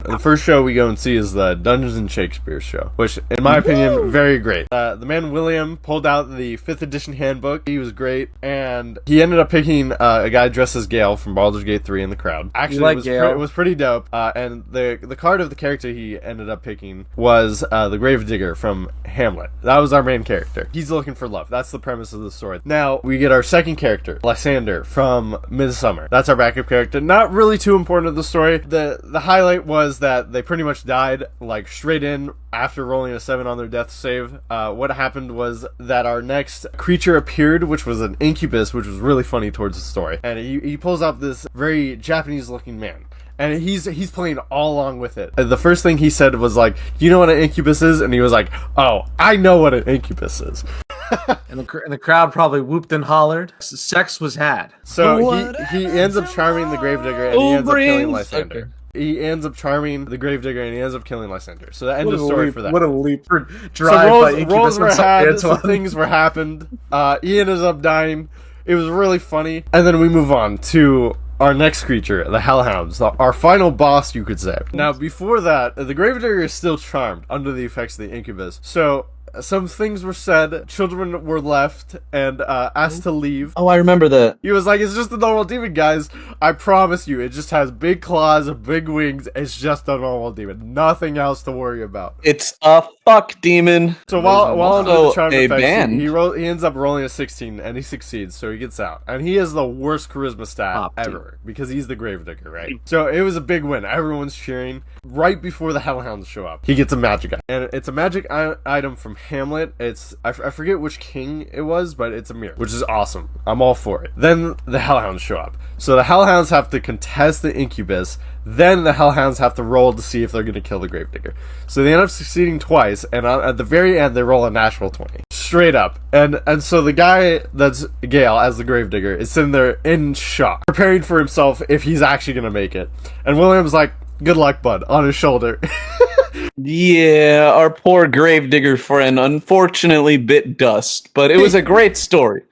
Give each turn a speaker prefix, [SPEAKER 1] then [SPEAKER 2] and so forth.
[SPEAKER 1] The first show we go and see is the Dungeons and Shakespeare show, which, in my opinion, very great. The man William pulled out the 5th edition handbook. He was great, and he ended up picking a guy dressed as Gale from Baldur's Gate 3 in the crowd. Actually, it was pretty dope. And the card of the character he ended up picking was the Gravedigger from Hamlet. That was our main character. He's looking for love. That's the premise of the story. Now, we get our second character, Lysander from Midsummer. That's our backup character. Not really too important to the story. The highlight was that they pretty much died, like, straight in after rolling a 7 on their death save. What happened was that our next creature appeared, which was an incubus, which was really funny towards the story. And he pulls up this very Japanese-looking man. And he's playing all along with it. The first thing he said was like, "Do you know what an incubus is?" And he was like, "Oh, I know what an incubus is."
[SPEAKER 2] And the crowd probably whooped and hollered. Sex was had.
[SPEAKER 1] So he ends up charming the Gravedigger, and he ends up killing Lysander. Okay. He ends up charming the Gravedigger, and he ends up killing Lysander. So the end of story for that.
[SPEAKER 2] What a leap for
[SPEAKER 1] rolls were had, some things were happened. He ended up dying. It was really funny. And then we move on to our next creature, the Hellhounds, our final boss, you could say. Now, before that, the Gravedigger is still charmed under the effects of the incubus. So some things were said, children were left and asked to leave.
[SPEAKER 3] Oh, I remember that.
[SPEAKER 1] He was like, "It's just a normal demon, guys. I promise you, it just has big claws, big wings. It's just a normal demon. Nothing else to worry about."
[SPEAKER 3] It's a fuck demon.
[SPEAKER 1] So while under the charm effects,
[SPEAKER 3] band.
[SPEAKER 1] he ends up rolling a 16, and he succeeds, so he gets out. And he has the worst charisma stat ever, because he's the Gravedigger, right? So it was a big win. Everyone's cheering. Right before the Hellhounds show up, he gets a magic item. And it's a magic item from Hamlet. I forget which king it was, but it's a mirror, which is awesome. I'm all for it. Then the Hellhounds show up. So the Hellhounds have to contest the incubus. Then the Hellhounds have to roll to see if they're going to kill the Gravedigger. So they end up succeeding twice, and at the very end, they roll a natural 20. Straight up. And so the guy that's Gale, as the Gravedigger, is sitting there in shock, preparing for himself if he's actually going to make it. And William's like, "Good luck, bud," on his shoulder.
[SPEAKER 3] Yeah, our poor Gravedigger friend unfortunately bit dust, but it was a great story.